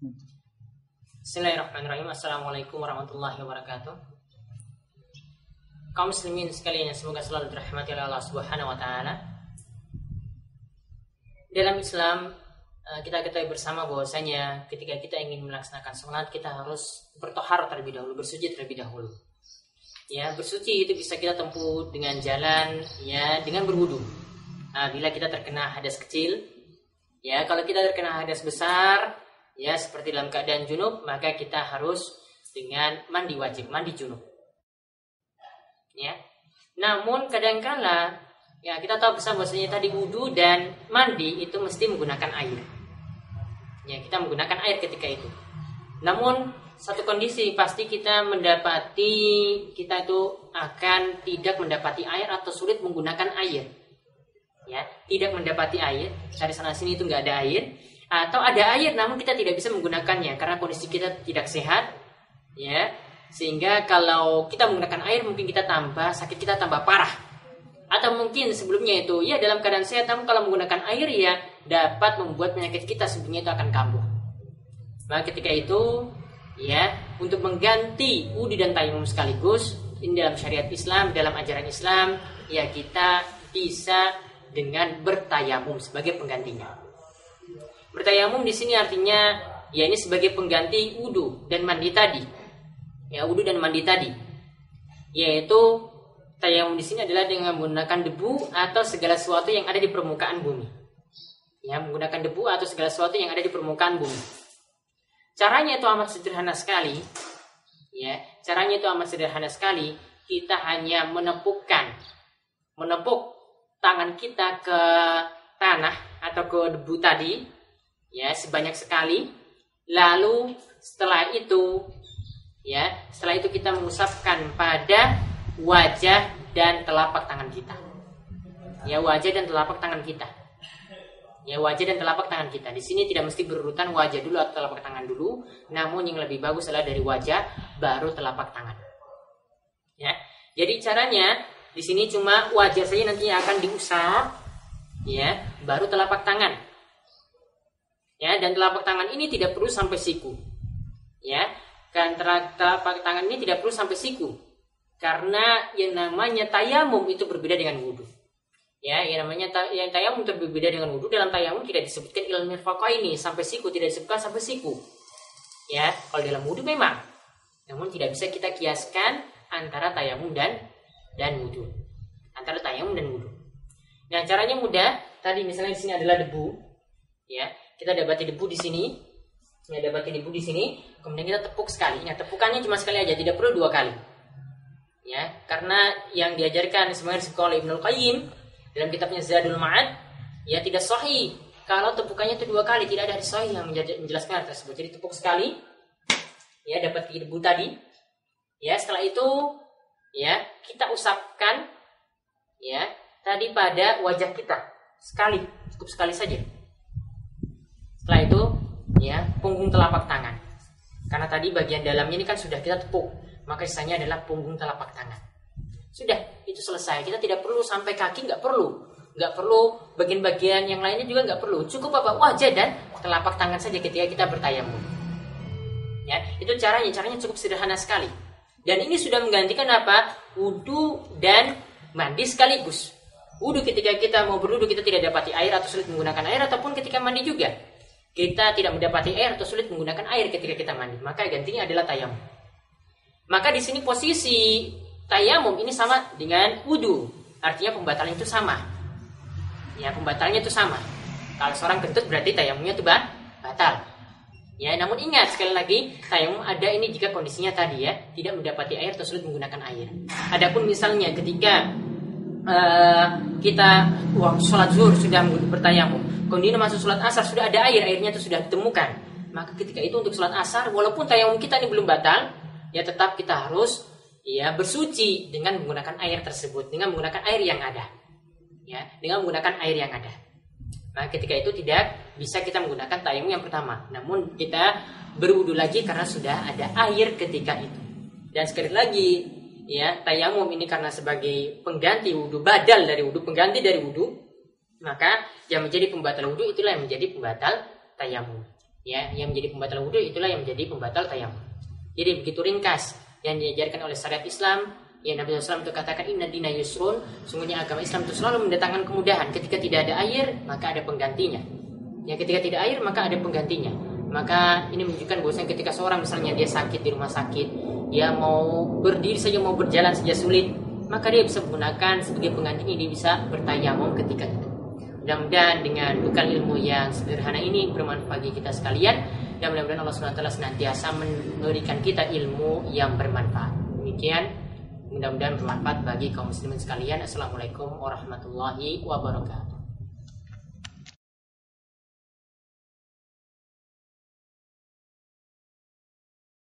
Bismillahirrahmanirrahim. Assalamualaikum warahmatullahi wabarakatuh. Kaum muslimin sekalian yang semoga selalu dirahmati oleh Allah Subhanahu wa taala. Dalam Islam kita ketahui bersama bahwasanya ketika kita ingin melaksanakan salat kita harus bertohar terlebih dahulu, bersuci terlebih dahulu. Ya, bersuci itu bisa kita tempuh dengan jalan, ya, dengan berwudu. Bila kita terkena hadas kecil, ya, kalau kita terkena hadas besar, ya, seperti dalam keadaan junub, maka kita harus dengan mandi wajib, mandi junub. Ya. Namun kadangkala ya kita tahu bersama bahwasanya tadi wudu dan mandi itu mesti menggunakan air. Ya, kita menggunakan air ketika itu. Namun satu kondisi pasti kita itu akan tidak mendapati air atau sulit menggunakan air. Ya, tidak mendapati air, cari sana sini itu nggak ada air, atau ada air namun kita tidak bisa menggunakannya karena kondisi kita tidak sehat, ya. Sehingga kalau kita menggunakan air mungkin sakit kita tambah parah. Atau mungkin sebelumnya itu ya dalam keadaan sehat namun kalau menggunakan air ya dapat membuat penyakit kita sebelumnya itu akan kambuh. Maka ketika itu ya untuk mengganti wudu dan tayamum sekaligus ini dalam syariat Islam, dalam ajaran Islam ya kita bisa dengan bertayamum sebagai penggantinya. Bertayamum di sini artinya ya ini sebagai pengganti wudu dan mandi tadi. Ya, wudu dan mandi tadi. Yaitu tayamum di sini adalah dengan menggunakan debu atau segala sesuatu yang ada di permukaan bumi. Ya, menggunakan debu atau segala sesuatu yang ada di permukaan bumi. Caranya itu amat sederhana sekali. Ya, caranya itu amat sederhana sekali. Kita hanya menepuk tangan kita ke tanah atau ke debu tadi, ya sebanyak sekali. Lalu setelah itu kita mengusapkan pada wajah dan telapak tangan kita. Ya, wajah dan telapak tangan kita. Ya, wajah dan telapak tangan kita. Di sini tidak mesti berurutan wajah dulu atau telapak tangan dulu, namun yang lebih bagus adalah dari wajah baru telapak tangan. Ya. Jadi caranya di sini cuma wajah saja nantinya akan diusap, ya, baru telapak tangan. Ya, dan telapak tangan ini tidak perlu sampai siku. Ya, kan telapak tangan ini tidak perlu sampai siku. Karena yang namanya tayamum itu berbeda dengan wudu. Ya, yang namanya tayamum itu berbeda dengan wudu. Dalam tayamum tidak disebutkan ilal mirfaqaini sampai siku, tidak disebutkan sampai siku. Ya, kalau dalam wudu memang. Namun tidak bisa kita kiaskan antara tayamum dan wudu. Antara tayamum dan wudu. Nah, caranya mudah. Tadi misalnya di sini adalah debu. Ya, kita dapati debu di sini. Kemudian kita tepuk sekali. Nah, tepukannya cuma sekali aja, tidak perlu 2 kali. Ya, karena yang diajarkan sebenarnya disebutkan oleh Ibnu Qayyim dalam kitabnya Zadul Ma'ad, ya tidak sahih kalau tepukannya itu 2 kali, tidak ada hadis sahih yang menjelaskan hal tersebut. Jadi tepuk sekali, ya dapat debu tadi. Ya, setelah itu ya kita usapkan ya tadi pada wajah kita sekali, cukup sekali saja. Setelah itu ya punggung telapak tangan, karena tadi bagian dalamnya ini kan sudah kita tepuk, maka sisanya adalah punggung telapak tangan. Sudah, itu selesai. Kita tidak perlu sampai kaki, nggak perlu bagian-bagian yang lainnya juga nggak perlu. Cukup apa? Wajah dan telapak tangan saja ketika kita bertayamum. Ya, itu caranya cukup sederhana sekali. Dan ini sudah menggantikan apa? Wudu dan mandi sekaligus. Wudu ketika kita mau berwudu kita tidak dapati air atau sulit menggunakan air, ataupun ketika mandi juga kita tidak mendapati air atau sulit menggunakan air ketika kita mandi, maka gantinya adalah tayamum. Maka di sini posisi tayamum ini sama dengan wudu, artinya pembatalan itu sama. Ya, pembatalannya itu sama. Kalau seorang kentut berarti tayamumnya itu batal. Ya, namun ingat sekali lagi tayamum ada ini jika kondisinya tadi ya tidak mendapati air atau sulit menggunakan air. Adapun misalnya ketika kita waktu sholat zuhur sudah bertayamum, kemudian masuk sholat asar sudah ada airnya itu sudah ditemukan, maka ketika itu untuk sholat asar walaupun tayamum kita ini belum batal, ya tetap kita harus ya bersuci dengan menggunakan air tersebut, dengan menggunakan air yang ada. Ya, dengan menggunakan air yang ada. Nah, ketika itu tidak bisa kita menggunakan tayamum yang pertama, namun kita berwudu lagi karena sudah ada air ketika itu. Dan sekali lagi ya, tayamum ini karena sebagai pengganti wudu, badal dari wudu, pengganti dari wudu, maka yang menjadi pembatal wudu itulah yang menjadi pembatal tayamum. Ya, yang menjadi pembatal wudhu itulah yang menjadi pembatal tayamum. Jadi begitu ringkas yang diajarkan oleh syariat Islam. Ya, Nabi SAW itu katakan inna dina yusrun, sungguhnya agama Islam itu selalu mendatangkan kemudahan. Ketika tidak ada air, maka ada penggantinya. Ya, ketika tidak air, maka ada penggantinya. Maka ini menunjukkan bahwasanya ketika seorang misalnya dia sakit di rumah sakit, dia mau berdiri saja, mau berjalan saja sulit, maka dia bisa menggunakan sebagai penggantinya, dia bisa bertayamum ketika itu. Mudah-mudahan dengan bekal ilmu yang sederhana ini bermanfaat bagi kita sekalian, dan mudah-mudahan Allah SWT senantiasa memberikan kita ilmu yang bermanfaat. Demikian, mudah-mudahan bermanfaat bagi kaum muslimin sekalian. Assalamualaikum warahmatullahi wabarakatuh.